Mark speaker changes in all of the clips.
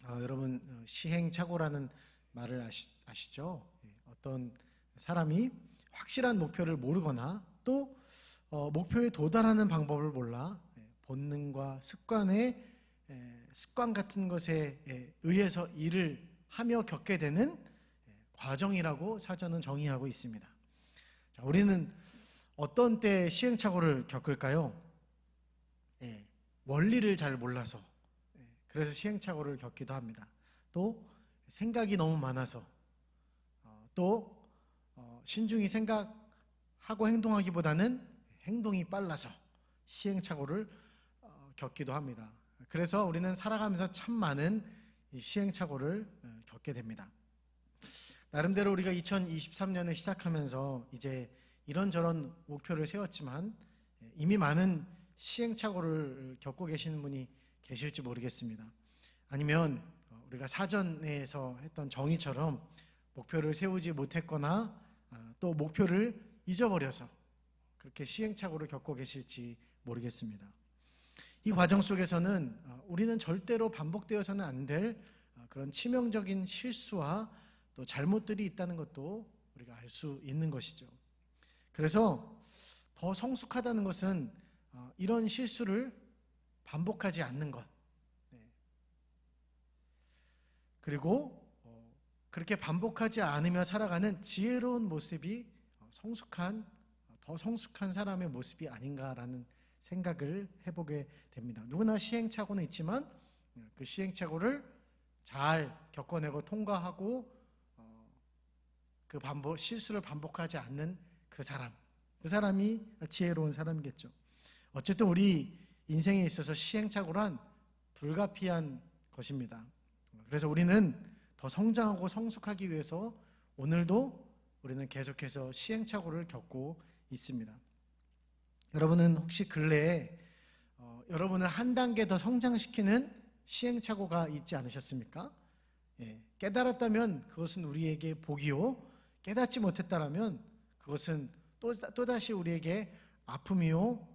Speaker 1: 여러분 시행착오라는 말을 아시죠? 어떤 사람이 확실한 목표를 모르거나 또 목표에 도달하는 방법을 몰라 본능과 습관 같은 것에 의해서 일을 하며 겪게 되는 과정이라고 사전은 정의하고 있습니다. 자, 우리는 어떤 때 시행착오를 겪을까요? 원리를 잘 몰라서 그래서 시행착오를 겪기도 합니다. 또 생각이 너무 많아서 또 신중히 생각하고 행동하기보다는 행동이 빨라서 시행착오를 겪기도 합니다. 그래서 우리는 살아가면서 참 많은 시행착오를 겪게 됩니다. 나름대로 우리가 2023년을 시작하면서 이제 이런저런 목표를 세웠지만 이미 많은 시행착오를 겪고 계시는 분이 계실지 모르겠습니다. 아니면 우리가 사전에서 했던 정의처럼 목표를 세우지 못했거나 또 목표를 잊어버려서 그렇게 시행착오를 겪고 계실지 모르겠습니다. 이 과정 속에서는 우리는 절대로 반복되어서는 안 될 그런 치명적인 실수와 또 잘못들이 있다는 것도 우리가 알 수 있는 것이죠. 그래서 더 성숙하다는 것은 이런 실수를 반복하지 않는 것, 그리고 그렇게 반복하지 않으며 살아가는 지혜로운 모습이 더 성숙한 사람의 모습이 아닌가라는 생각을 해보게 됩니다. 누구나 시행착오는 있지만 그 시행착오를 잘 겪어내고 통과하고 실수를 반복하지 않는 그 사람이 지혜로운 사람이겠죠. 어쨌든 우리 인생에 있어서 시행착오란 불가피한 것입니다. 그래서 우리는 더 성장하고 성숙하기 위해서 오늘도 우리는 계속해서 시행착오를 겪고 있습니다. 여러분은 혹시 근래에 여러분을 한 단계 더 성장시키는 시행착오가 있지 않으셨습니까? 깨달았다면 그것은 우리에게 복이요, 깨닫지 못했다면 그것은 또다시 우리에게 아픔이요,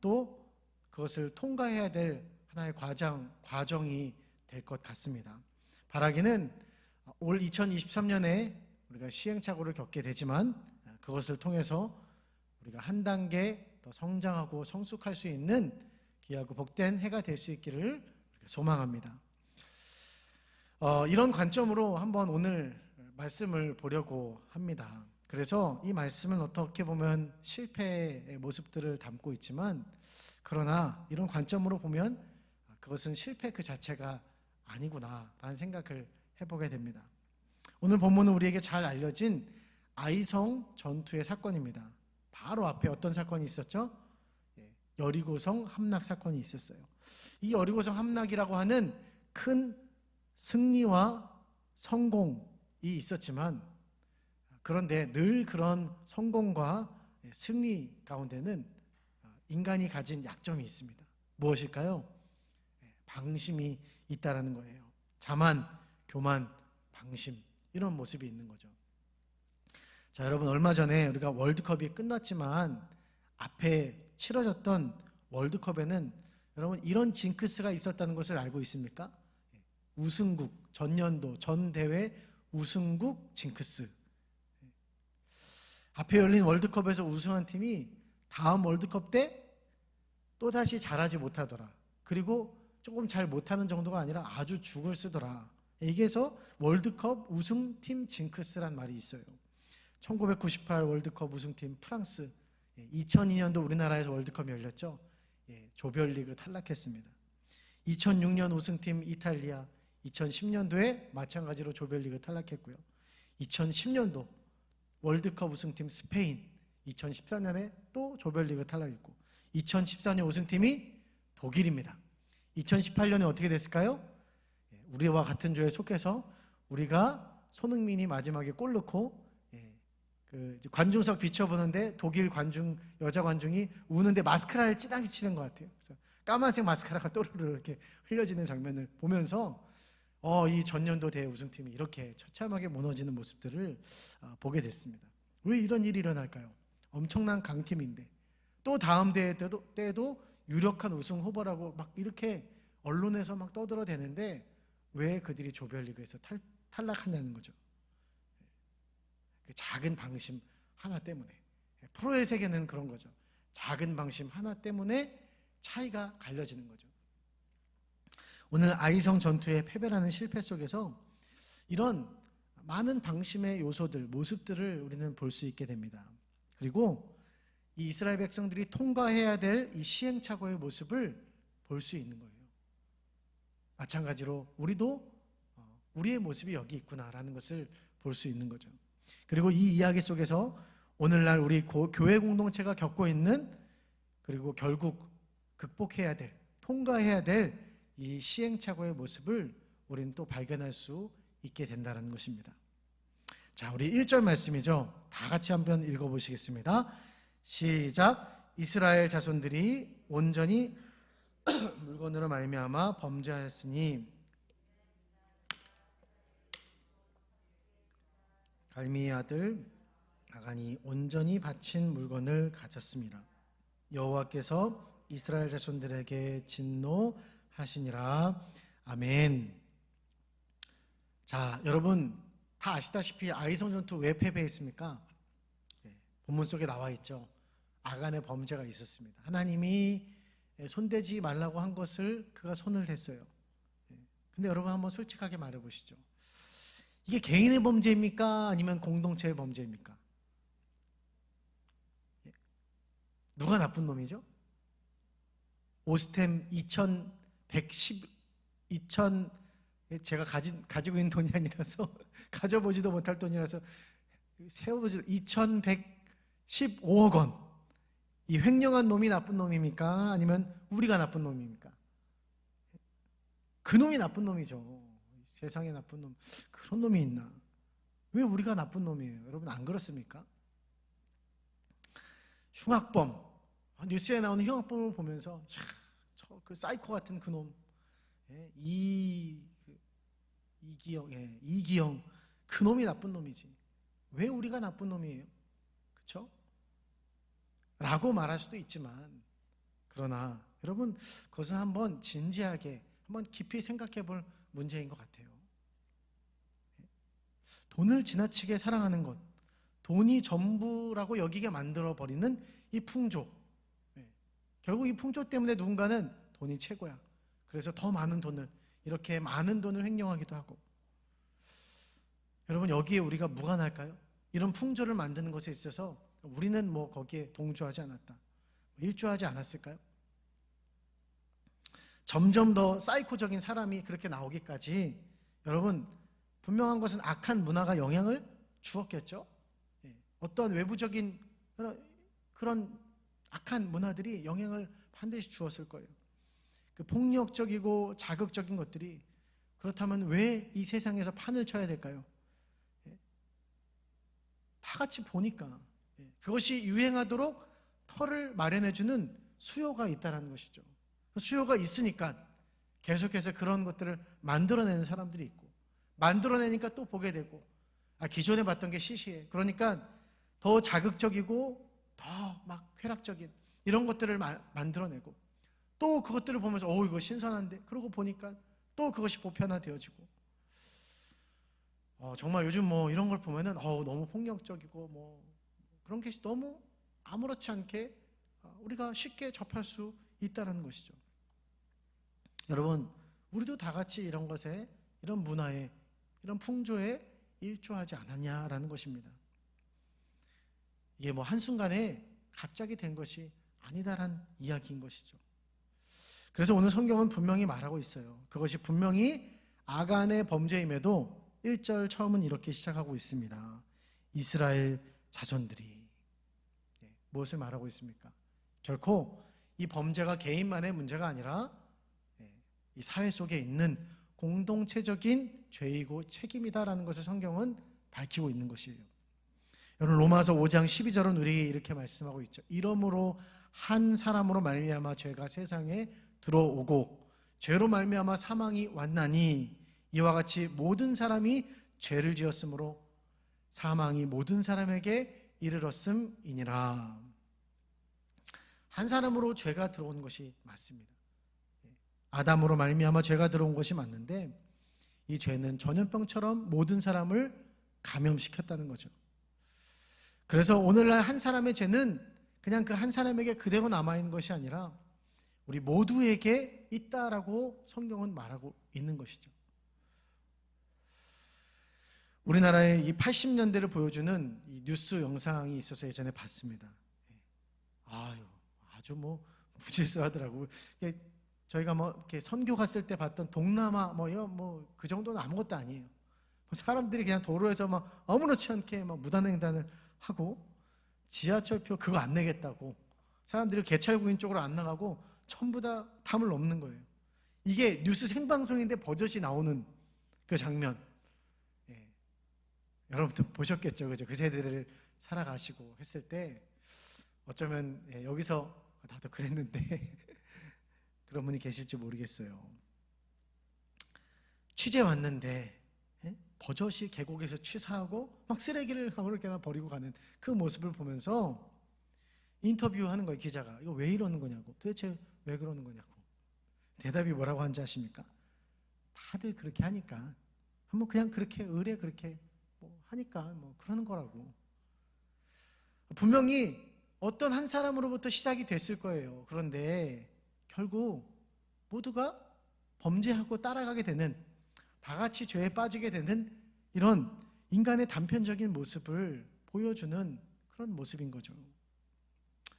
Speaker 1: 또 그것을 통과해야 될 하나의 과정이 될 것 같습니다. 바라기는 올 2023년에 우리가 시행착오를 겪게 되지만 그것을 통해서 우리가 한 단계 더 성장하고 성숙할 수 있는 귀하고 복된 해가 될 수 있기를 소망합니다. 이런 관점으로 한번 오늘 말씀을 보려고 합니다. 그래서 이 말씀은 어떻게 보면 실패의 모습들을 담고 있지만 그러나 이런 관점으로 보면 그것은 실패 그 자체가 아니구나라는 생각을 해보게 됩니다. 오늘 본문은 우리에게 잘 알려진 아이성 전투의 사건입니다. 바로 앞에 어떤 사건이 있었죠? 여리고성 함락 사건이 있었어요. 이 여리고성 함락이라고 하는 큰 승리와 성공이 있었지만 그런데 늘 그런 성공과 승리 가운데는 인간이 가진 약점이 있습니다. 무엇일까요? 방심이 있다라는 거예요. 자만, 교만, 방심 이런 모습이 있는 거죠. 자, 여러분 얼마 전에 우리가 월드컵이 끝났지만 앞에 치러졌던 월드컵에는 여러분 이런 징크스가 있었다는 것을 알고 있습니까? 우승국, 전년도 전 대회 우승국 징크스. 앞에 열린 월드컵에서 우승한 팀이 다음 월드컵 때 또다시 잘하지 못하더라. 그리고 조금 잘 못하는 정도가 아니라 아주 죽을 쓰더라. 여기에서 월드컵 우승팀 징크스란 말이 있어요. 1998 월드컵 우승팀 프랑스, 2002년도 우리나라에서 월드컵이 열렸죠. 조별리그 탈락했습니다. 2006년 우승팀 이탈리아, 2010년도에 마찬가지로 조별리그 탈락했고요. 2010년도 월드컵 우승팀 스페인, 2014년에 또 조별리그 탈락했고 2014년 우승팀이 독일입니다. 2018년에 어떻게 됐을까요? 우리와 같은 조에 속해서 우리가 손흥민이 마지막에 골 넣고 관중석 비춰보는데 독일 여자 관중이 우는데 마스카라를 찌다게 치는 것 같아요. 그래서 까만색 마스카라가 또르르 이렇게 흘려지는 장면을 보면서 이 전년도 대회 우승팀이 이렇게 처참하게 무너지는 모습들을 보게 됐습니다. 왜 이런 일이 일어날까요? 엄청난 강팀인데 또 다음 대회 때도 유력한 우승 후보라고 막 이렇게 언론에서 막 떠들어대는데 왜 그들이 조별리그에서 탈락하냐는 거죠. 그 작은 방심 하나 때문에. 프로의 세계는 그런 거죠. 작은 방심 하나 때문에 차이가 갈려지는 거죠. 오늘 아이성 전투의 패배라는 실패 속에서 이런 많은 방심의 요소들, 모습들을 우리는 볼 수 있게 됩니다. 그리고 이 이스라엘 백성들이 통과해야 될 이 시행착오의 모습을 볼 수 있는 거예요. 마찬가지로 우리도 우리의 모습이 여기 있구나라는 것을 볼 수 있는 거죠. 그리고 이 이야기 속에서 오늘날 우리 교회 공동체가 겪고 있는, 그리고 결국 극복해야 될, 통과해야 될 이 시행착오의 모습을 우리는 또 발견할 수 있게 된다는 것입니다. 자, 우리 1절 말씀이죠. 다 같이 한번 읽어보시겠습니다. 시작. 이스라엘 자손들이 온전히 물건으로 말미암아 범죄하였으니 갈미의 아들 아간이 온전히 바친 물건을 가졌습니다. 여호와께서 이스라엘 자손들에게 진노하시니라. 아멘. 자, 여러분 다 아시다시피 아이성 전투 왜 패배했습니까? 본문 속에 나와 있죠. 아간의 범죄가 있었습니다. 하나님이 손대지 말라고 한 것을 그가 손을 댔어요. 근데 여러분 한번 솔직하게 말해 보시죠. 이게 개인의 범죄입니까? 아니면 공동체의 범죄입니까? 누가 나쁜 놈이죠? 오스템 2110 제가 가지고 있는 돈이 아니라서 가져보지도 못할 돈이라서 세워보지도 2115억 원. 이 횡령한 놈이 나쁜 놈입니까? 아니면 우리가 나쁜 놈입니까? 그 놈이 나쁜 놈이죠. 세상에 나쁜 놈. 그런 놈이 있나? 왜 우리가 나쁜 놈이에요? 여러분 안 그렇습니까? 흉악범. 뉴스에 나오는 흉악범을 보면서 그 사이코 같은 그 놈. 이기영 그 놈이 나쁜 놈이지. 왜 우리가 나쁜 놈이에요? 그렇죠? 라고 말할 수도 있지만, 그러나 여러분 그것은 한번 진지하게 한번 깊이 생각해 볼 문제인 것 같아요. 돈을 지나치게 사랑하는 것, 돈이 전부라고 여기게 만들어 버리는 이 풍조. 결국 이 풍조 때문에 누군가는 돈이 최고야. 그래서 더 많은 돈을, 이렇게 많은 돈을 횡령하기도 하고. 여러분 여기에 우리가 무관할까요? 이런 풍조를 만드는 것에 있어서 우리는 뭐 거기에 동조하지 않았다, 일조하지 않았을까요? 점점 더 사이코적인 사람이 그렇게 나오기까지 여러분 분명한 것은 악한 문화가 영향을 주었겠죠. 어떤 외부적인 그런 악한 문화들이 영향을 반드시 주었을 거예요. 그 폭력적이고 자극적인 것들이. 그렇다면 왜 이 세상에서 판을 쳐야 될까요? 다 같이 보니까 그것이 유행하도록 털을 마련해주는 수요가 있다는 것이죠. 수요가 있으니까 계속해서 그런 것들을 만들어내는 사람들이 있고, 만들어내니까 또 보게 되고, 기존에 봤던 게 시시해. 그러니까 더 자극적이고 더 막 쾌락적인 이런 것들을 만들어내고, 또 그것들을 보면서 이거 신선한데, 그러고 보니까 또 그것이 보편화되어지고, 정말 요즘 뭐 이런 걸 보면은 너무 폭력적이고 뭐 그런 게 너무 아무렇지 않게 우리가 쉽게 접할 수 있다는 것이죠. 여러분 우리도 다 같이 이런 것에, 이런 문화에, 이런 풍조에 일조하지 않았냐라는 것입니다. 이게 뭐 한순간에 갑자기 된 것이 아니다란 이야기인 것이죠. 그래서 오늘 성경은 분명히 말하고 있어요. 그것이 분명히 아간의 범죄임에도 1절 처음은 이렇게 시작하고 있습니다. 이스라엘 자손들이. 무엇을 말하고 있습니까? 결코 이 범죄가 개인만의 문제가 아니라 이 사회 속에 있는 공동체적인 죄이고 책임이다라는 것을 성경은 밝히고 있는 것이에요. 여러분 로마서 5장 12절은 우리에게 이렇게 말씀하고 있죠. 이러므로 한 사람으로 말미암아 죄가 세상에 들어오고 죄로 말미암아 사망이 왔나니 이와 같이 모든 사람이 죄를 지었으므로 사망이 모든 사람에게 이르렀음이니라. 한 사람으로 죄가 들어온 것이 맞습니다. 아담으로 말미암아 죄가 들어온 것이 맞는데, 이 죄는 전염병처럼 모든 사람을 감염시켰다는 거죠. 그래서 오늘날 한 사람의 죄는 그냥 그 한 사람에게 그대로 남아있는 것이 아니라 우리 모두에게 있다라고 성경은 말하고 있는 것이죠. 우리나라의 이 80년대를 보여주는 이 뉴스 영상이 있어서 예전에 봤습니다. 아주 무질서하더라고요. 저희가 이렇게 선교 갔을 때 봤던 동남아 그 정도는 아무것도 아니에요. 사람들이 그냥 도로에서 아무렇지 않게 무단횡단을 하고 지하철표 그거 안 내겠다고 사람들이 개찰구인 쪽으로 안 나가고 전부 다 담을 넘는 거예요. 이게 뉴스 생방송인데 버젓이 나오는 그 장면. 여러분도 보셨겠죠, 그죠? 그 세대를 살아가시고 했을 때 어쩌면 여기서 나도 그랬는데 그런 분이 계실지 모르겠어요. 취재 왔는데 버젓이 계곡에서 취사하고 막 쓰레기를 아무렇게나 버리고 가는 그 모습을 보면서 인터뷰하는 거예요, 기자가. 이거 왜 이러는 거냐고. 도대체 왜 그러는 거냐고. 대답이 뭐라고 하는지 아십니까? 다들 그렇게 하니까. 그냥 그렇게 의뢰 그렇게 하니까 그러는 거라고. 분명히 어떤 한 사람으로부터 시작이 됐을 거예요. 그런데 결국 모두가 범죄하고 따라가게 되는, 다 같이 죄에 빠지게 되는 이런 인간의 단편적인 모습을 보여주는 그런 모습인 거죠.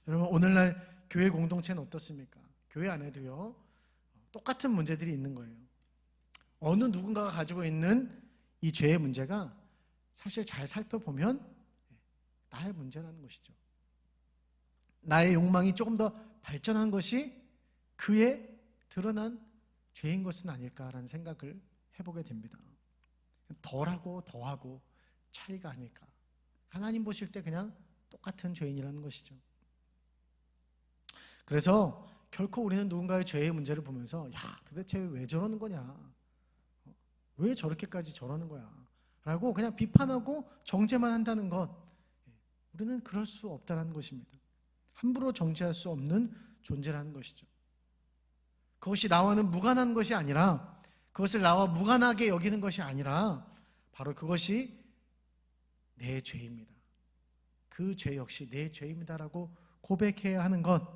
Speaker 1: 여러분, 오늘날 교회 공동체는 어떻습니까? 교회 안에도요, 똑같은 문제들이 있는 거예요. 어느 누군가가 가지고 있는 이 죄의 문제가 사실 잘 살펴보면 나의 문제라는 것이죠. 나의 욕망이 조금 더 발전한 것이 그의 드러난 죄인 것은 아닐까라는 생각을 해보게 됩니다. 덜하고 더하고 차이가 아닐까. 하나님 보실 때 그냥 똑같은 죄인이라는 것이죠. 그래서 결코 우리는 누군가의 죄의 문제를 보면서 도대체 왜 저러는 거냐, 왜 저렇게까지 저러는 거야 라고 그냥 비판하고 정죄만 한다는 것, 우리는 그럴 수 없다는 것입니다. 함부로 정죄할 수 없는 존재라는 것이죠. 그것이 나와는 무관한 것이 아니라, 그것을 나와 무관하게 여기는 것이 아니라 바로 그것이 내 죄입니다. 그 죄 역시 내 죄입니다라고 고백해야 하는 것,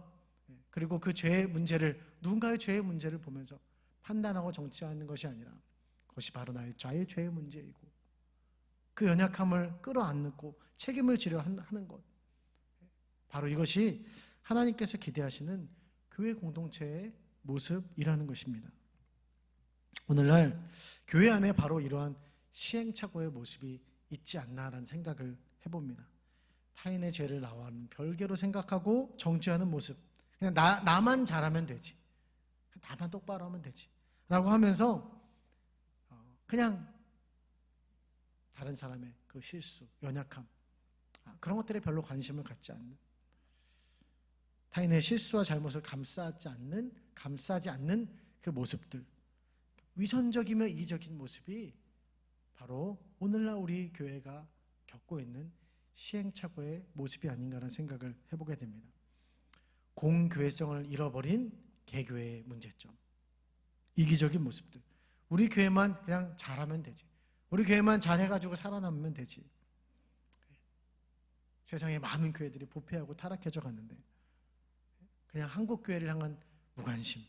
Speaker 1: 그리고 그 죄의 문제를, 누군가의 죄의 문제를 보면서 판단하고 정치하는 것이 아니라 그것이 바로 나의 죄의 문제이고 그 연약함을 끌어안고 책임을 지려 하는 것, 바로 이것이 하나님께서 기대하시는 교회 공동체의 모습이라는 것입니다. 오늘날 교회 안에 바로 이러한 시행착오의 모습이 있지 않나라는 생각을 해봅니다. 타인의 죄를 나와는 별개로 생각하고 정죄하는 모습, 그냥 나만 잘하면 되지, 나만 똑바로 하면 되지 라고 하면서 그냥 다른 사람의 그 실수, 연약함, 그런 것들에 별로 관심을 갖지 않는, 타인의 실수와 잘못을 감싸지 않는 그 모습들, 위선적이며 이기적인 모습이 바로 오늘날 우리 교회가 겪고 있는 시행착오의 모습이 아닌가라는 생각을 해보게 됩니다. 공교회성을 잃어버린 개교회의 문제점, 이기적인 모습들. 우리 교회만 그냥 잘하면 되지, 우리 교회만 잘해가지고 살아남으면 되지. 세상에 많은 교회들이 부패하고 타락해져 갔는데 그냥 한국 교회를 향한 무관심,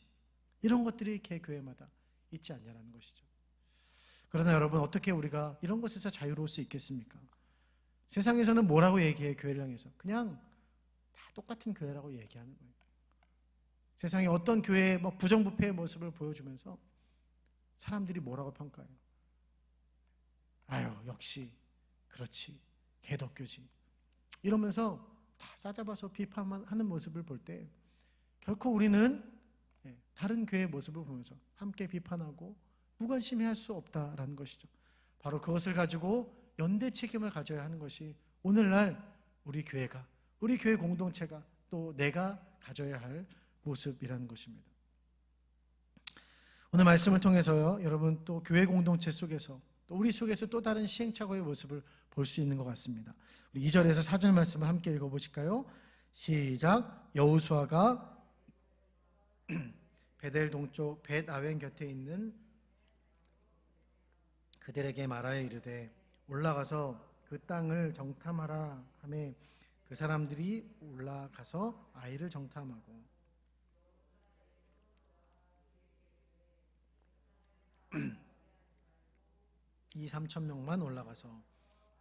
Speaker 1: 이런 것들이 개교회마다 있지 않냐라는 것이죠. 그러나 여러분, 어떻게 우리가 이런 것에서 자유로울 수 있겠습니까? 세상에서는 뭐라고 얘기해? 교회를 향해서 그냥 다 똑같은 교회라고 얘기하는 거예요. 세상에 어떤 교회의 부정부패의 모습을 보여주면서 사람들이 뭐라고 평가해요? 역시 그렇지, 개독교지, 이러면서 다 싸잡아서 비판만 하는 모습을 볼 때 결코 우리는 다른 교회의 모습을 보면서 함께 비판하고 무관심해할 수 없다라는 것이죠. 바로 그것을 가지고 연대 책임을 가져야 하는 것이 오늘날 우리 교회가, 우리 교회 공동체가, 또 내가 가져야 할 모습이라는 것입니다. 오늘 말씀을 통해서요, 여러분 또 교회 공동체 속에서, 또 우리 속에서 또 다른 시행착오의 모습을 볼 수 있는 것 같습니다. 우리 2절에서 4절 말씀을 함께 읽어보실까요? 시작. 여호수아가 베델 동쪽 벳아웬 곁에 있는 그들에게 말하여 이르되 올라가서 그 땅을 정탐하라 하매 그 사람들이 올라가서 아이를 정탐하고 이 3천 명만 올라가서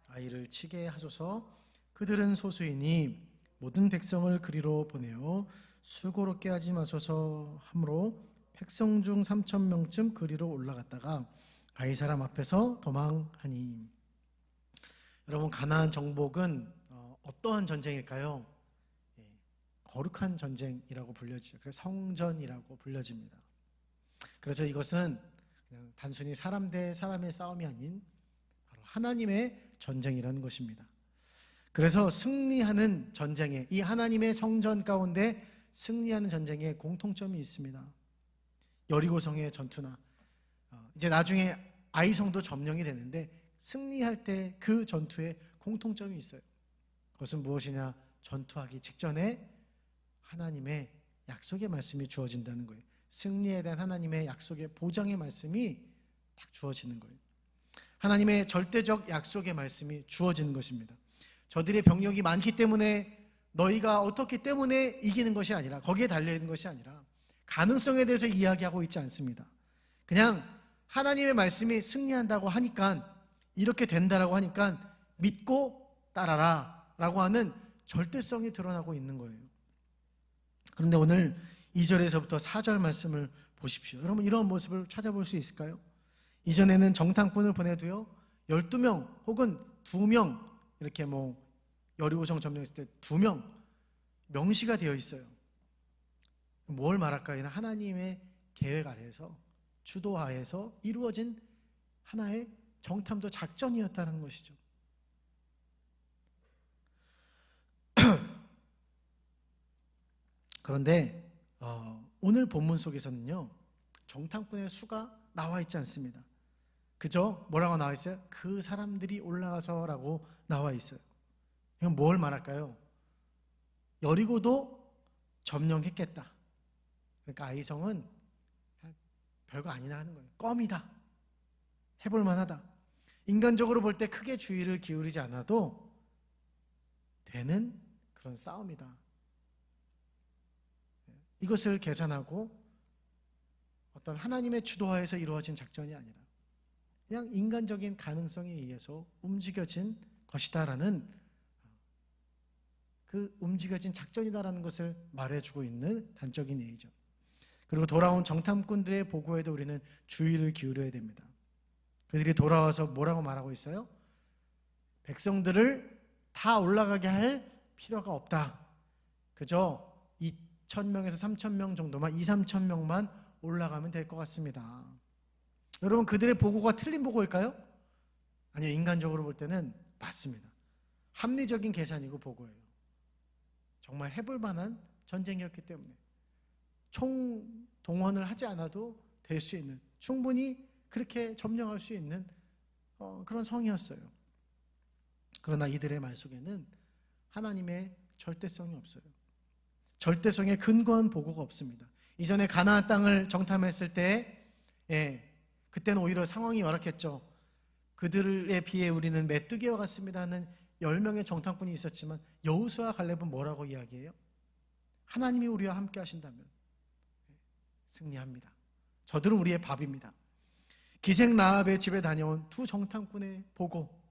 Speaker 1: 아이를 치게 하소서. 그들은 소수이니 모든 백성을 그리로 보내어 수고롭게 하지 마소서 하므로 백성 중 3천 명쯤 그리로 올라갔다가 아이 사람 앞에서 도망하니. 여러분, 가나안 정복은 어떠한 전쟁일까요? 거룩한 전쟁이라고 불려지죠. 그래서 성전이라고 불려집니다. 그래서 이것은 그냥 단순히 사람 대 사람의 싸움이 아닌 바로 하나님의 전쟁이라는 것입니다. 그래서 승리하는 전쟁에, 이 하나님의 성전 가운데 승리하는 전쟁에 공통점이 있습니다. 여리고성의 전투나 이제 나중에 아이성도 점령이 되는데 승리할 때 그 전투에 공통점이 있어요. 그것은 무엇이냐? 전투하기 직전에 하나님의 약속의 말씀이 주어진다는 거예요. 승리에 대한 하나님의 약속의 보장의 말씀이 딱 주어지는 거예요. 하나님의 절대적 약속의 말씀이 주어지는 것입니다. 저들의 병력이 많기 때문에, 너희가 어떻기 때문에 이기는 것이 아니라, 거기에 달려있는 것이 아니라 가능성에 대해서 이야기하고 있지 않습니다. 그냥 하나님의 말씀이 승리한다고 하니까, 이렇게 된다라고 하니까 믿고 따라라 라고 하는 절대성이 드러나고 있는 거예요. 그런데 오늘 2절에서부터 4절 말씀을 보십시오. 여러분, 이런 모습을 찾아볼 수 있을까요? 이전에는 정탐꾼을 보내도요 12명 혹은 2명, 이렇게 여리고성 점령했을 때 2명 명시가 되어 있어요. 뭘 말할까요? 하나님의 계획 아래에서, 주도하에서 이루어진 하나의 정탐도 작전이었다는 것이죠. 그런데 오늘 본문 속에서는요 정탐꾼의 수가 나와 있지 않습니다. 그저 뭐라고 나와 있어요? 그 사람들이 올라가서라고 나와 있어요. 이건 뭘 말할까요? 여리고도 점령했겠다. 그러니까 아이성은 별거 아니라는 거예요. 껌이다. 해볼 만하다. 인간적으로 볼 때 크게 주의를 기울이지 않아도 되는 그런 싸움이다. 이것을 계산하고 어떤 하나님의 주도하에서 이루어진 작전이 아니라 그냥 인간적인 가능성에 의해서 움직여진 것이다라는, 그 움직여진 작전이다라는 것을 말해주고 있는 단적인 예이죠. 그리고 돌아온 정탐꾼들의 보고에도 우리는 주의를 기울여야 됩니다. 그들이 돌아와서 뭐라고 말하고 있어요? 백성들을 다 올라가게 할 필요가 없다. 그저 2,000명에서 3,000명 정도만, 2,3,000명만 올라가면 될 것 같습니다. 여러분, 그들의 보고가 틀린 보고일까요? 아니요, 인간적으로 볼 때는 맞습니다. 합리적인 계산이고 보고예요. 정말 해볼 만한 전쟁이었기 때문에 총 동원을 하지 않아도 될 수 있는, 충분히 그렇게 점령할 수 있는 그런 성이었어요. 그러나 이들의 말 속에는 하나님의 절대성이 없어요. 절대성에 근거한 보고가 없습니다. 이전에 가나안 땅을 정탐했을 때 그때는 오히려 상황이 열악했죠. 그들에 비해 우리는 메뚜기와 같습니다 하는 10명의 정탐꾼이 있었지만 여호수아와 갈렙은 뭐라고 이야기해요? 하나님이 우리와 함께 하신다면 승리합니다. 저들은 우리의 밥입니다. 기생 라합의 집에 다녀온 2 정탐꾼의 보고,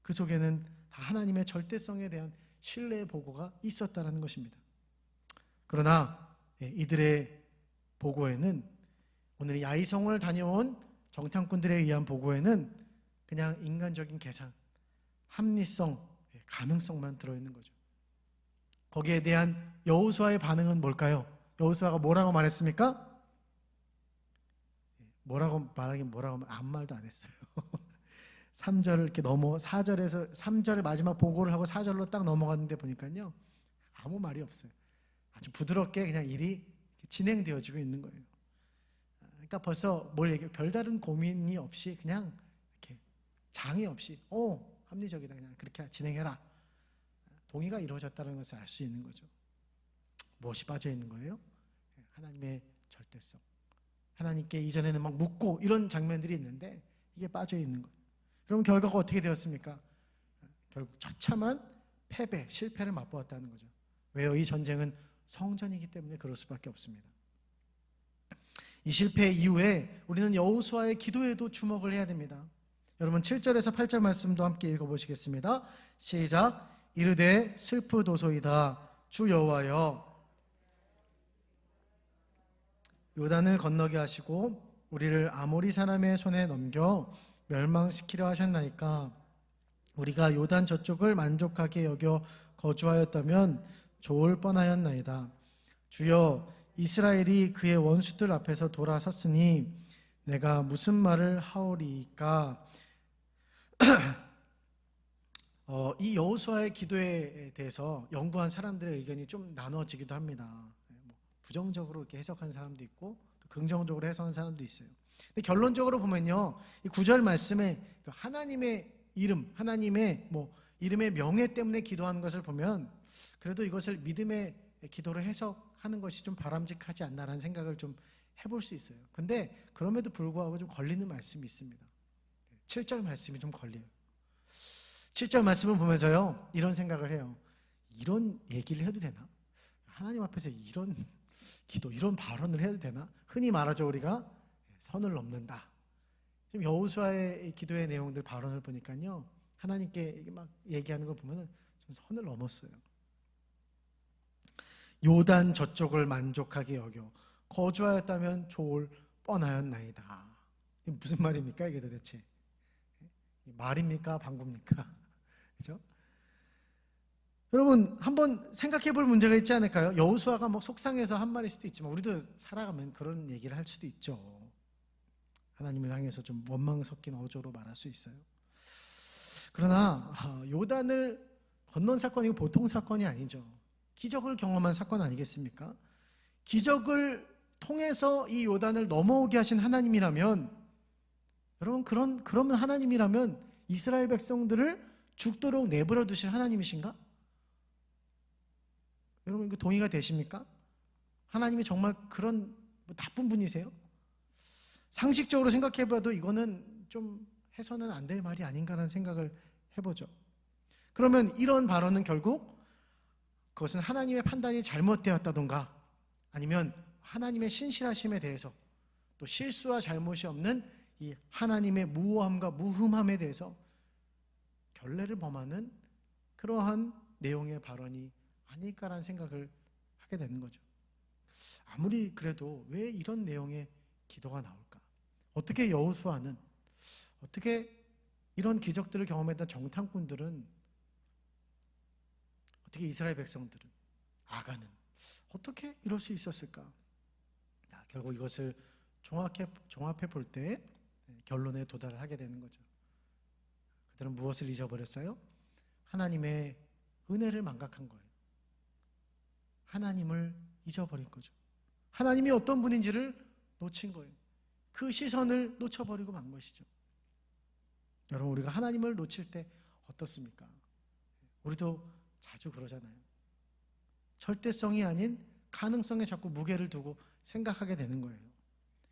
Speaker 1: 그 속에는 다 하나님의 절대성에 대한 신뢰의 보고가 있었다는 것입니다. 그러나 이들의 보고에는, 오늘 야이성을 다녀온 정탐꾼들에 의한 보고에는 그냥 인간적인 계산, 합리성, 가능성만 들어있는 거죠. 거기에 대한 여호수아의 반응은 뭘까요? 여호수아가 뭐라고 말했습니까? 뭐라고 말하긴 뭐라고 아무 말도 안 했어요. 3절을 이렇게 4절에서 3절의 마지막 보고를 하고 4절로 딱 넘어갔는데 보니까요 아무 말이 없어요. 아주 부드럽게 그냥 일이 진행되어지고 있는 거예요. 그러니까 벌써 별다른 고민이 없이 그냥 이렇게 장애 없이 합리적이다, 그냥 그렇게 진행해라, 동의가 이루어졌다는 것을 알 수 있는 거죠. 무엇이 빠져 있는 거예요? 하나님의 절대성. 하나님께 이전에는 막 묻고 이런 장면들이 있는데 이게 빠져 있는 거예요. 그럼 결과가 어떻게 되었습니까? 결국 처참한 패배, 실패를 맛보았다는 거죠. 왜요? 이 전쟁은 성전이기 때문에 그럴 수밖에 없습니다. 이 실패 이후에 우리는 여호수아의 기도에도 주목을 해야 됩니다. 여러분 7절에서 8절 말씀도 함께 읽어보시겠습니다. 시작. 이르되 슬프도소이다. 주 여호와여, 요단을 건너게 하시고 우리를 아모리 사람의 손에 넘겨 멸망시키려 하셨나이까. 우리가 요단 저쪽을 만족하게 여겨 거주하였다면 좋을 뻔하였나이다. 주여, 이스라엘이 그의 원수들 앞에서 돌아섰으니 내가 무슨 말을 하오리까. 이 여호수아의 기도에 대해서 연구한 사람들의 의견이 좀 나눠지기도 합니다. 부정적으로 이렇게 해석한 사람도 있고 또 긍정적으로 해석한 사람도 있어요. 근데 결론적으로 보면요, 이 9절 말씀에 하나님의 이름, 하나님의 이름의 명예 때문에 기도하는 것을 보면 그래도 이것을 믿음의 기도로 해석하는 것이 좀 바람직하지 않나라는 생각을 좀 해볼 수 있어요. 근데 그럼에도 불구하고 좀 걸리는 말씀이 있습니다. 7절 말씀이 좀 걸려요. 7절 말씀을 보면서요, 이런 생각을 해요. 이런 얘기를 해도 되나? 하나님 앞에서 이런 기도, 이런 발언을 해도 되나? 흔히 말하죠, 우리가 선을 넘는다. 지금 여호수아의 기도의 내용들 발언을 보니까요, 하나님께 막 얘기하는 걸 보면은 좀 선을 넘었어요. 요단 저쪽을 만족하게 여겨 거주하였다면 좋을 뻔하였나이다. 이게 무슨 말입니까, 이게 도대체? 말입니까, 방구입니까? 그죠? 여러분 한번 생각해 볼 문제가 있지 않을까요? 여호수아가 속상해서 한 말일 수도 있지만 우리도 살아가면 그런 얘기를 할 수도 있죠. 하나님을 향해서 좀 원망 섞인 어조로 말할 수 있어요. 그러나 요단을 건넌 사건이 보통 사건이 아니죠. 기적을 경험한 사건 아니겠습니까? 기적을 통해서 이 요단을 넘어오게 하신 하나님이라면, 여러분 그러면 하나님이라면 이스라엘 백성들을 죽도록 내버려 두실 하나님이신가? 여러분 그 동의가 되십니까? 하나님이 정말 그런 나쁜 분이세요? 상식적으로 생각해봐도 이거는 좀 해서는 안 될 말이 아닌가라는 생각을 해보죠. 그러면 이런 발언은 결국 그것은 하나님의 판단이 잘못되었다던가 아니면 하나님의 신실하심에 대해서 또 실수와 잘못이 없는 이 하나님의 무오함과 무흠함에 대해서 결례를 범하는 그러한 내용의 발언이 아닐까라는 생각을 하게 되는 거죠. 아무리 그래도 왜 이런 내용의 기도가 나올까? 어떻게 여호수아는, 어떻게 이런 기적들을 경험했던 정탐꾼들은, 어떻게 이스라엘 백성들은, 아가는 어떻게 이럴 수 있었을까? 결국 이것을 종합해 볼 때 결론에 도달을 하게 되는 거죠. 그들은 무엇을 잊어버렸어요? 하나님의 은혜를 망각한 거예요. 하나님을 잊어버린 거죠. 하나님이 어떤 분인지를 놓친 거예요. 그 시선을 놓쳐버리고 만 것이죠. 여러분 우리가 하나님을 놓칠 때 어떻습니까? 우리도 자주 그러잖아요. 절대성이 아닌 가능성에 자꾸 무게를 두고 생각하게 되는 거예요.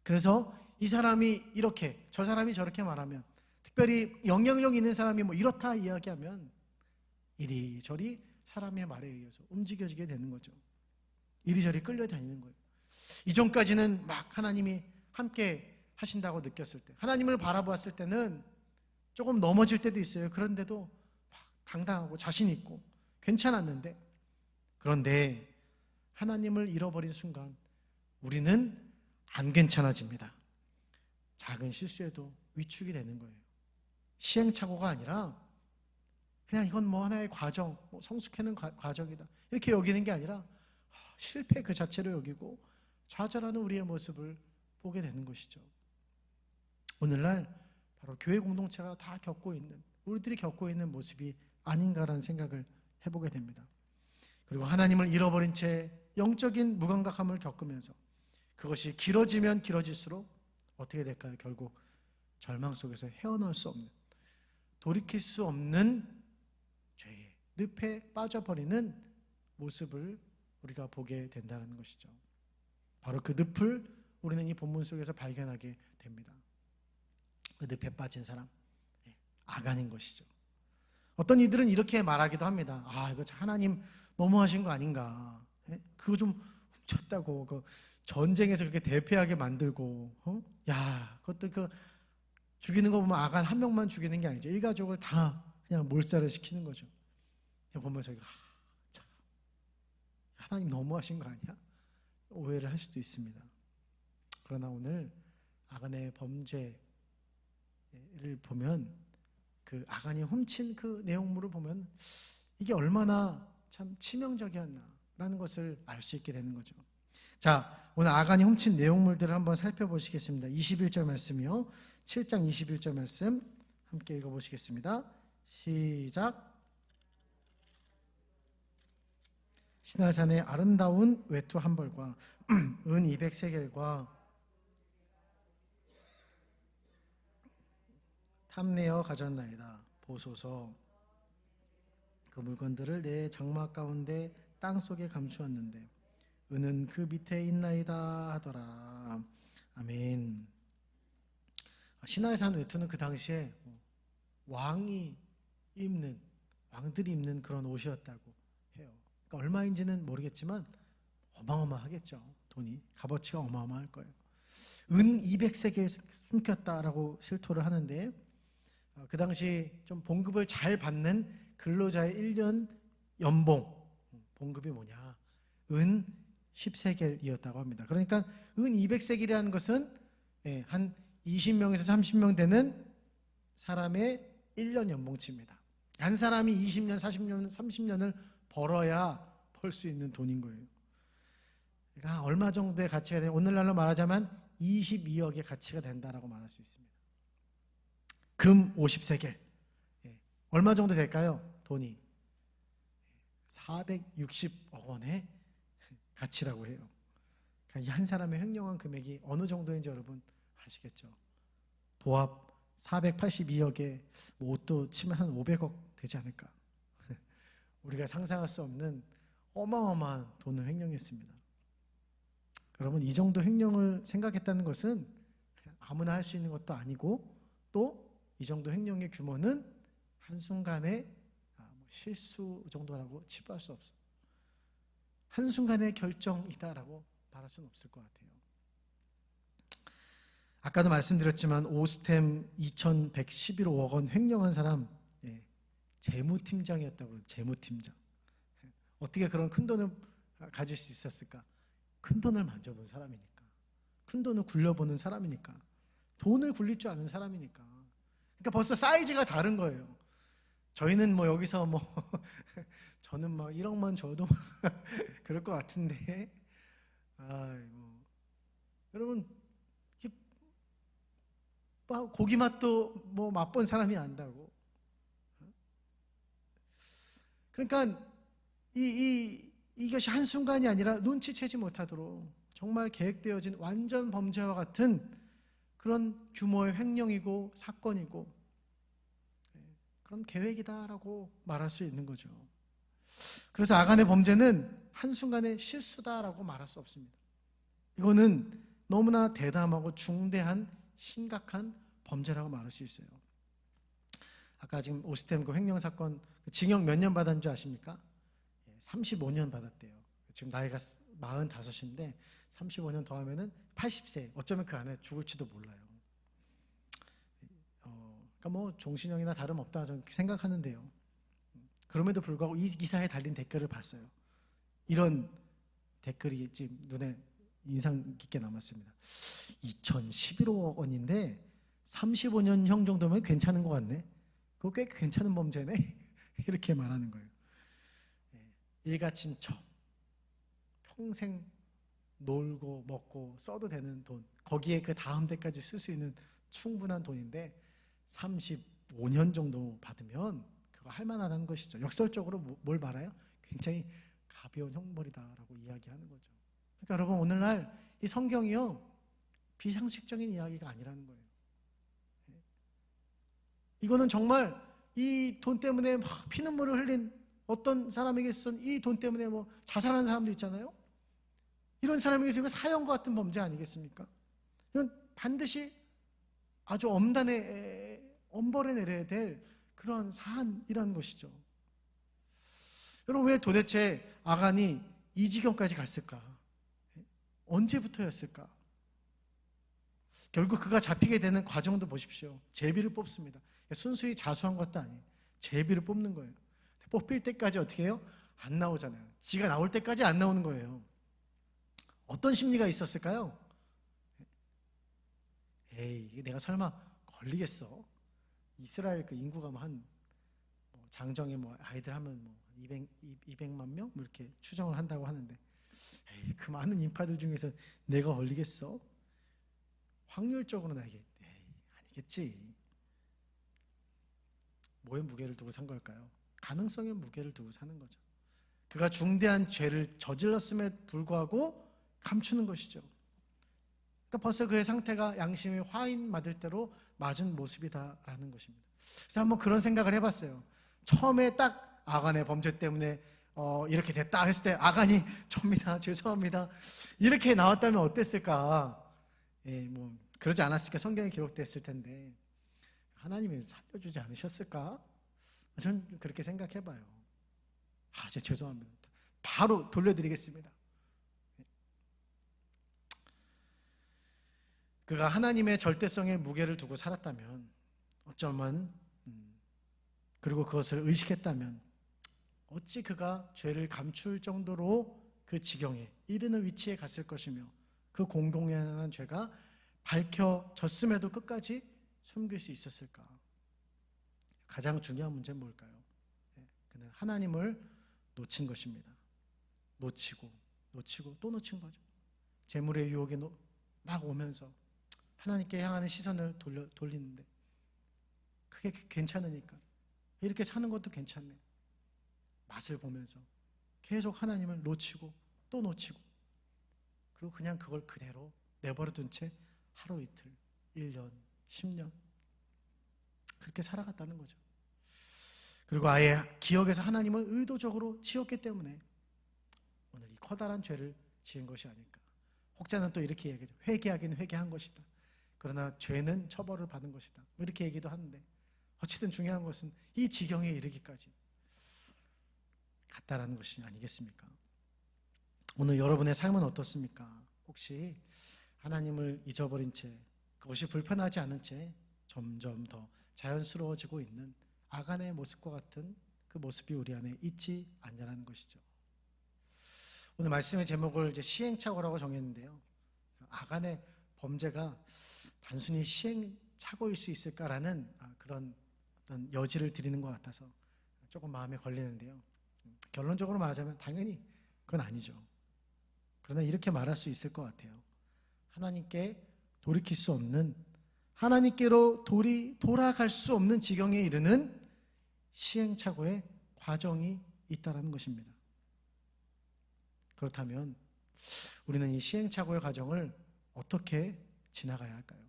Speaker 1: 그래서 이 사람이 이렇게, 저 사람이 저렇게 말하면, 특별히 영향력 있는 사람이 이렇다 이야기하면 이리저리 사람의 말에 의해서 움직여지게 되는 거죠. 이리저리 끌려다니는 거예요. 이전까지는 막 하나님이 함께 하신다고 느꼈을 때, 하나님을 바라보았을 때는 조금 넘어질 때도 있어요. 그런데도 막 당당하고 자신 있고 괜찮았는데, 그런데 하나님을 잃어버린 순간 우리는 안 괜찮아집니다. 작은 실수에도 위축이 되는 거예요. 시행착오가 아니라 그냥 이건 하나의 과정, 성숙해는 과정이다 이렇게 여기는 게 아니라 실패 그 자체로 여기고 좌절하는 우리의 모습을 보게 되는 것이죠. 오늘날 바로 교회 공동체가 다 겪고 있는, 우리들이 겪고 있는 모습이 아닌가라는 생각을 해보게 됩니다. 그리고 하나님을 잃어버린 채 영적인 무감각함을 겪으면서 그것이 길어지면 길어질수록 어떻게 될까요? 결국 절망 속에서 헤어나올 수 없는, 돌이킬 수 없는 죄의 늪에 빠져버리는 모습을 우리가 보게 된다는 것이죠. 바로 그 늪을 우리는 이 본문 속에서 발견하게 됩니다. 그 늪에 빠진 사람, 아간인 것이죠. 어떤 이들은 이렇게 말하기도 합니다. 아, 이거 하나님 너무하신 거 아닌가? 그거 좀 훔쳤다고 그 전쟁에서 그렇게 대패하게 만들고, 야, 그것도 그 죽이는 거 보면 아간 한 명만 죽이는 게 아니죠. 일가족을 다 그냥 몰살을 시키는 거죠. 보면서 참, 하나님 너무하신 거 아니야? 오해를 할 수도 있습니다. 그러나 오늘 아간의 범죄를 보면, 그 아간이 훔친 그 내용물을 보면 이게 얼마나 참 치명적이었나라는 것을 알 수 있게 되는 거죠. 자, 오늘 아간이 훔친 내용물들을 한번 살펴보시겠습니다. 21절 말씀이요. 7장 21절 말씀 함께 읽어보시겠습니다. 시작. 시날산의 아름다운 외투 한 벌과 은 200세겔과 탐내어 가졌나이다. 보소서, 그 물건들을 내 장막 가운데 땅 속에 감추었는데 은은 그 밑에 있나이다 하더라. 아멘. 시날산 외투는 그 당시에 왕들이 입는 그런 옷이었다고 해요. 그러니까 얼마인지는 모르겠지만 어마어마하겠죠. 돈이, 값어치가 어마어마할 거예요. 은 200세겔 숨겼다라고 실토를 하는데, 그 당시 좀 봉급을 잘 받는 근로자의 1년 연봉, 봉급이 뭐냐? 은 10세겔이었다고 합니다. 그러니까 은 200세겔이라는 것은 한 20명에서 30명 되는 사람의 1년 연봉치입니다. 한 사람이 20년, 40년, 30년을 벌어야 벌 수 있는 돈인 거예요. 그러니까 얼마 정도의 가치가 되냐? 오늘날로 말하자면 22억의 가치가 된다라고 말할 수 있습니다. 금 50세겔. 얼마 정도 될까요? 돈이 460억 원의 가치라고 해요. 그러니까 이 한 사람의 횡령한 금액이 어느 정도인지 여러분 아시겠죠? 도합 482억에 옷도 치면 한 500억 되지 않을까? 우리가 상상할 수 없는 어마어마한 돈을 횡령했습니다. 여러분, 이 정도 횡령을 생각했다는 것은 아무나 할 수 있는 것도 아니고, 또 이 정도 횡령의 규모는 한순간의 실수 정도라고 치부할 수 없어요. 한순간의 결정이다라고 말할 수는 없을 것 같아요. 아까도 말씀드렸지만 오스템 2111억 원 횡령한 사람, 재무팀장이었다고 그래요. 재무팀장. 어떻게 그런 큰 돈을 가질 수 있었을까? 큰 돈을 만져본 사람이니까, 큰 돈을 굴려보는 사람이니까, 돈을 굴릴 줄 아는 사람이니까. 그러니까 벌써 사이즈가 다른 거예요. 저희는 뭐 여기서 뭐 저는 막 1억만 줘도 그럴 것 같은데, 여러분, 고기 맛도 뭐 맛본 사람이 안다고. 그러니까 이것이 한순간이 아니라 눈치채지 못하도록 정말 계획되어진 완전 범죄와 같은 그런 규모의 횡령이고 사건이고 그런 계획이다라고 말할 수 있는 거죠. 그래서 아간의 범죄는 한순간의 실수다라고 말할 수 없습니다. 이거는 너무나 대담하고 중대한 심각한 범죄라고 말할 수 있어요. 아까 지금 오스템 그 횡령 사건 징역 몇 년 받았는 줄 아십니까? 35년 받았대요. 지금 나이가 45인데 35년 더하면은 80세. 어쩌면 그 안에 죽을지도 몰라요. 그러니까 뭐 종신형이나 다름없다 저는 생각하는데요. 그럼에도 불구하고 이 기사에 달린 댓글을 봤어요. 이런 댓글이 지금 눈에 인상 깊게 남았습니다. 2011억 원인데 35년형 정도면 괜찮은 것 같네. 그거 꽤 괜찮은 범죄네. 이렇게 말하는 거예요. 일가친척, 평생 놀고 먹고 써도 되는 돈, 거기에 그 다음 때까지 쓸 수 있는 충분한 돈인데 35년 정도 받으면 그거 할만하다는 것이죠. 역설적으로 뭘 말해요? 굉장히 가벼운 형벌이다라고 이야기하는 거죠. 그러니까 여러분, 오늘날 이 성경이요, 비상식적인 이야기가 아니라는 거예요. 이거는 정말 이 돈 때문에 막 피눈물을 흘린 어떤 사람에게 있어서는 이 돈 때문에 뭐 자살하는 사람도 있잖아요. 이런 사람에게서 이거 사형과 같은 범죄 아니겠습니까? 이건 반드시 아주 엄벌에 내려야 될 그런 사안이라는 것이죠. 여러분, 왜 도대체 아간이 이 지경까지 갔을까? 언제부터였을까? 결국 그가 잡히게 되는 과정도 보십시오. 제비를 뽑습니다. 순수히 자수한 것도 아니에요. 제비를 뽑는 거예요. 뽑힐 때까지 어떻게 해요? 안 나오잖아요. 지가 나올 때까지 안 나오는 거예요. 어떤 심리가 있었을까요? 에이, 이게 내가 설마 걸리겠어? 이스라엘 그 인구가 한 장정에 아이들 하면 200만 명? 이렇게 추정을 한다고 하는데, 에이, 그 많은 인파들 중에서 내가 걸리겠어? 확률적으로는 아니겠지. 뭐에 무게를 두고 산 걸까요? 가능성에 무게를 두고 사는 거죠. 그가 중대한 죄를 저질렀음에 불구하고 감추는 것이죠. 그러니까 벌써 그의 상태가 양심이 화인 맞을 대로 맞은 모습이다라는 것입니다. 그래서 한번 그런 생각을 해봤어요. 처음에 딱 아간의 범죄 때문에 이렇게 됐다 했을 때 아간이 접니다, 죄송합니다, 이렇게 나왔다면 어땠을까? 그러지 않았을까? 성경에 기록됐을 텐데 하나님이 살려주지 않으셨을까? 저는 그렇게 생각해봐요. 제가 죄송합니다, 바로 돌려드리겠습니다. 그가 하나님의 절대성에 무게를 두고 살았다면, 어쩌면 그리고 그것을 의식했다면, 어찌 그가 죄를 감출 정도로 그 지경에 이르는 위치에 갔을 것이며, 그 공공연한 죄가 밝혀졌음에도 끝까지 숨길 수 있었을까? 가장 중요한 문제는 뭘까요? 그는 하나님을 놓친 것입니다. 놓치고 또 놓친 거죠. 재물의 유혹이 막 오면서 하나님께 향하는 시선을 돌리는데 그게 괜찮으니까 이렇게 사는 것도 괜찮네, 맛을 보면서 계속 하나님을 놓치고 또 놓치고, 그리고 그냥 그걸 그대로 내버려둔 채 하루 이틀, 1년, 10년 그렇게 살아갔다는 거죠. 그리고 아예 기억에서 하나님을 의도적으로 지웠기 때문에 오늘 이 커다란 죄를 지은 것이 아닐까. 혹자는 또 이렇게 얘기하죠. 회개하긴 회개한 것이다, 그러나 죄는 처벌을 받은 것이다, 이렇게 얘기도 하는데, 어쨌든 중요한 것은 이 지경에 이르기까지 갔다라는 것이 아니겠습니까? 오늘 여러분의 삶은 어떻습니까? 혹시 하나님을 잊어버린 채, 그것이 불편하지 않은 채 점점 더 자연스러워지고 있는 아간의 모습과 같은 그 모습이 우리 안에 있지 않냐라는 것이죠. 오늘 말씀의 제목을 이제 시행착오라고 정했는데요, 아간의 범죄가 단순히 시행착오일 수 있을까라는 그런 어떤 여지를 드리는 것 같아서 조금 마음에 걸리는데요, 결론적으로 말하자면 당연히 그건 아니죠. 그러나 이렇게 말할 수 있을 것 같아요. 하나님께 돌이킬 수 없는, 하나님께로 돌아갈 수 없는 지경에 이르는 시행착오의 과정이 있다는 것입니다. 그렇다면 우리는 이 시행착오의 과정을 어떻게 지나가야 할까요?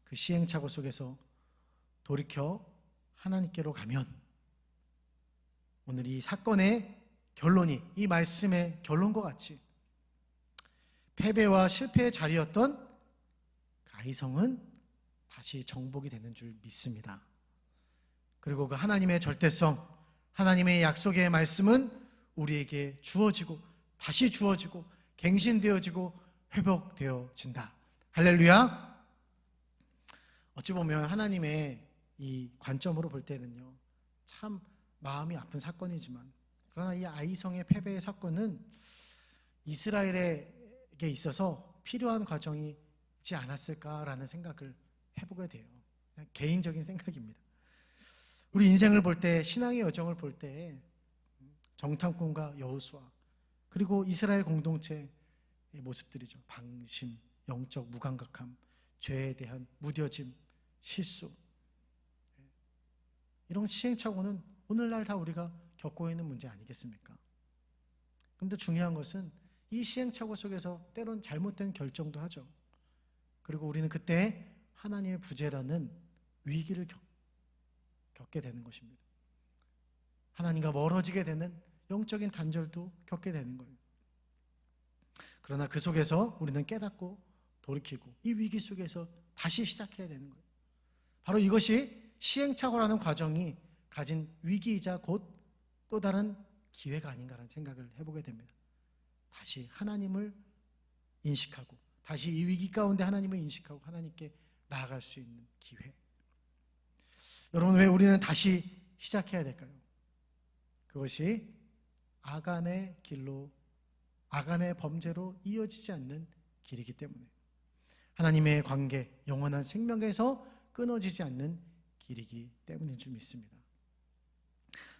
Speaker 1: 그 시행착오 속에서 돌이켜 하나님께로 가면 오늘 이 사건의 결론이 이 말씀의 결론과 같이 패배와 실패의 자리였던 가이성은 다시 정복이 되는 줄 믿습니다. 그리고 그 하나님의 절대성, 하나님의 약속의 말씀은 우리에게 주어지고 다시 주어지고 갱신되어지고 회복되어진다. 할렐루야. 어찌 보면 하나님의 이 관점으로 볼 때는요, 참 마음이 아픈 사건이지만, 그러나 이 아이성의 패배의 사건은 이스라엘에게 있어서 필요한 과정이 있지 않았을까라는 생각을 해보게 돼요. 그냥 개인적인 생각입니다. 우리 인생을 볼 때, 신앙의 여정을 볼 때 정탐꾼과 여호수아, 그리고 이스라엘 공동체의 모습들이죠. 방심, 영적 무감각함, 죄에 대한 무뎌짐, 실수, 이런 시행착오는 오늘날 다 우리가 겪고 있는 문제 아니겠습니까? 그런데 중요한 것은 이 시행착오 속에서 때론 잘못된 결정도 하죠. 그리고 우리는 그때 하나님의 부재라는 위기를 겪게 되는 것입니다. 하나님과 멀어지게 되는 영적인 단절도 겪게 되는 거예요. 그러나 그 속에서 우리는 깨닫고 돌이키고 이 위기 속에서 다시 시작해야 되는 거예요. 바로 이것이 시행착오라는 과정이 가진 위기이자 곧 또 다른 기회가 아닌가라는 생각을 해보게 됩니다. 다시 하나님을 인식하고 다시 이 위기 가운데 하나님을 인식하고 하나님께 나아갈 수 있는 기회. 여러분, 왜 우리는 다시 시작해야 될까요? 그것이 아간의 길로, 아간의 범죄로 이어지지 않는 길이기 때문에, 하나님의 관계, 영원한 생명에서 끊어지지 않는 길이기 때문인 줄 믿습니다.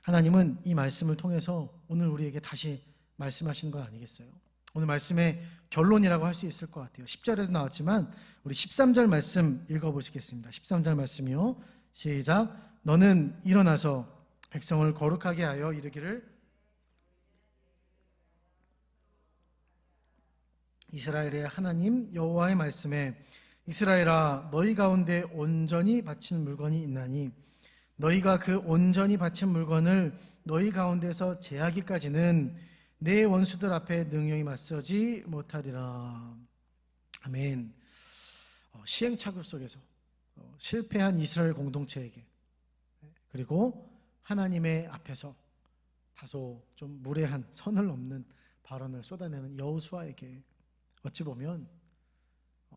Speaker 1: 하나님은 이 말씀을 통해서 오늘 우리에게 다시 말씀하시는 건 아니겠어요? 오늘 말씀의 결론이라고 할 수 있을 것 같아요. 10절에도 나왔지만 우리 13절 말씀 읽어보시겠습니다. 13절 말씀이요. 시작. 너는 일어나서 백성을 거룩하게 하여 이르기를, 이스라엘의 하나님 여호와의 말씀에, 이스라엘아 너희 가운데 온전히 바친 물건이 있나니 너희가 그 온전히 바친 물건을 너희 가운데서 제하기까지는 내 원수들 앞에 능히 맞서지 못하리라. 아멘. 시행착오 속에서 실패한 이스라엘 공동체에게, 그리고 하나님의 앞에서 다소 좀 무례한 선을 넘는 발언을 쏟아내는 여호수아에게 어찌 보면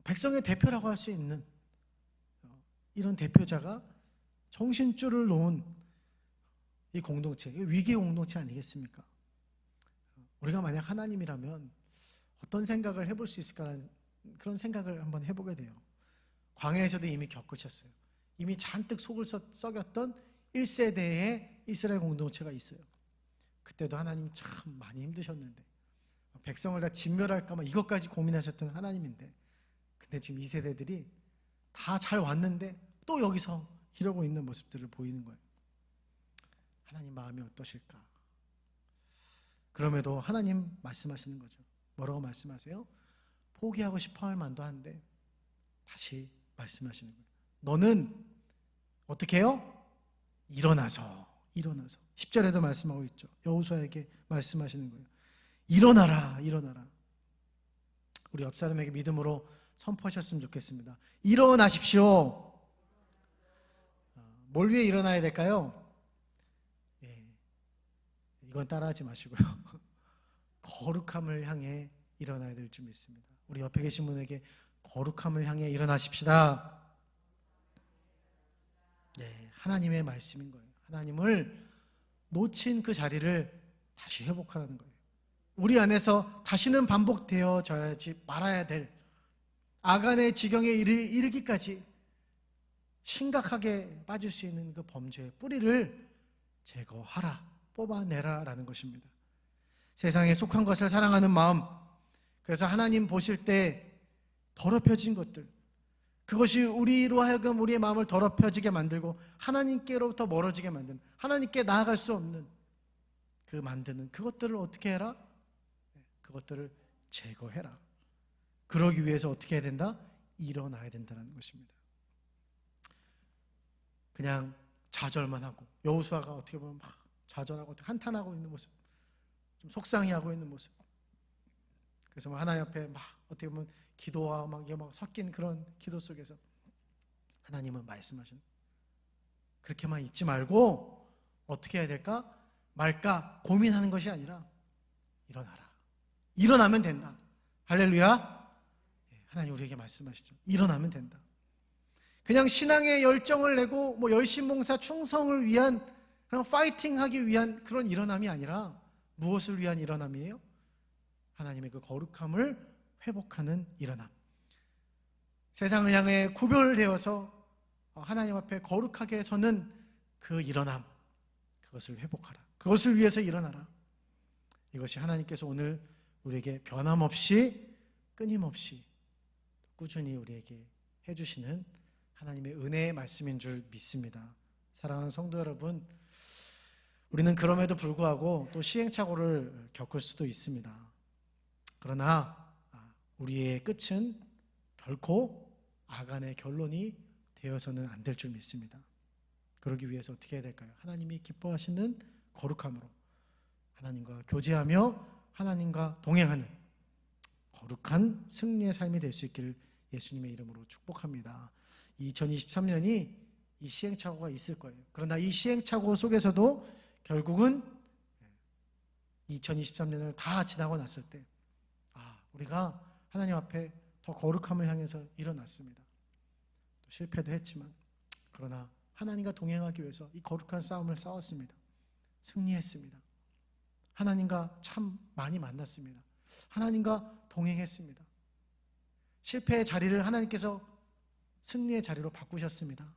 Speaker 1: 백성의 대표라고 할 수 있는 이런 대표자가 정신줄을 놓은 이 공동체, 위기의 공동체 아니겠습니까? 우리가 만약 하나님이라면 어떤 생각을 해볼 수 있을까라는 그런 생각을 한번 해보게 돼요. 광야에서도 이미 겪으셨어요. 이미 잔뜩 속을 썩였던 1세대의 이스라엘 공동체가 있어요. 그때도 하나님 참 많이 힘드셨는데, 백성을 다 진멸할까 봐 이것까지 고민하셨던 하나님인데, 근데 지금 이 세대들이 다 잘 왔는데 또 여기서 이러고 있는 모습들을 보이는 거예요. 하나님 마음이 어떠실까? 그럼에도 하나님 말씀하시는 거죠. 뭐라고 말씀하세요? 포기하고 싶어 할 만도 한데 다시 말씀하시는 거예요. 너는 어떻게 해요? 일어나서 10절에도 말씀하고 있죠. 여호수아에게 말씀하시는 거예요. 일어나라. 우리 옆 사람에게 믿음으로 선포하셨으면 좋겠습니다. 일어나십시오. 뭘 위해 일어나야 될까요? 이건 따라하지 마시고요. 거룩함을 향해 일어나야 될 줄 믿습니다. 우리 옆에 계신 분에게 거룩함을 향해 일어나십시다. 하나님의 말씀인 거예요. 하나님을 놓친 그 자리를 다시 회복하라는 거예요. 우리 안에서 다시는 반복되어져야지 말아야 될 아간의 지경에 이르기까지 심각하게 빠질 수 있는 그 범죄의 뿌리를 제거하라, 뽑아내라 라는 것입니다. 세상에 속한 것을 사랑하는 마음, 그래서 하나님 보실 때 더럽혀진 것들, 그것이 우리로 하여금 우리의 마음을 더럽혀지게 만들고 하나님께로부터 멀어지게 만드는, 하나님께 나아갈 수 없는 그 만드는 그것들을 어떻게 해라? 그것들을 제거해라. 그러기 위해서 어떻게 해야 된다? 일어나야 된다는 것입니다. 그냥 좌절만 하고, 여호수아가 어떻게 보면 막 좌절하고 한탄하고 있는 모습, 좀 속상해하고 있는 모습, 그래서 하나님 앞에 막 어떻게 보면 기도와 막 섞인 그런 기도 속에서 하나님은 말씀하시는, 그렇게만 있지 말고 어떻게 해야 될까? 말까 고민하는 것이 아니라 일어나라. 일어나면 된다. 할렐루야. 하나님 우리에게 말씀하시죠. 일어나면 된다. 그냥 신앙의 열정을 내고 열심봉사 충성을 위한, 그냥 파이팅하기 위한 그런 일어남이 아니라 무엇을 위한 일어남이에요? 하나님의 그 거룩함을 회복하는 일어남. 세상을 향해 구별되어서 하나님 앞에 거룩하게 서는 그 일어남, 그것을 회복하라. 그것을 위해서 일어나라. 이것이 하나님께서 오늘 우리에게 변함없이 끊임없이 꾸준히 우리에게 해주시는 하나님의 은혜의 말씀인 줄 믿습니다. 사랑하는 성도 여러분, 우리는 그럼에도 불구하고 또 시행착오를 겪을 수도 있습니다. 그러나 우리의 끝은 결코 아간의 결론이 되어서는 안 될 줄 믿습니다. 그러기 위해서 어떻게 해야 될까요? 하나님이 기뻐하시는 거룩함으로 하나님과 교제하며 하나님과 동행하는 거룩한 승리의 삶이 될 수 있기를 예수님의 이름으로 축복합니다. 2023년이 이 시행착오가 있을 거예요. 그러나 이 시행착오 속에서도 결국은 2023년을 다 지나고 났을 때 우리가 하나님 앞에 더 거룩함을 향해서 일어났습니다. 또 실패도 했지만 그러나 하나님과 동행하기 위해서 이 거룩한 싸움을 싸웠습니다. 승리했습니다. 하나님과 참 많이 만났습니다. 하나님과 동행했습니다. 실패의 자리를 하나님께서 승리의 자리로 바꾸셨습니다.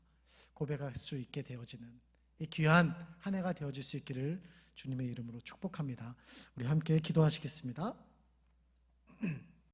Speaker 1: 고백할 수 있게 되어지는 이 귀한 한 해가 되어질 수 있기를 주님의 이름으로 축복합니다. 우리 함께 기도하시겠습니다.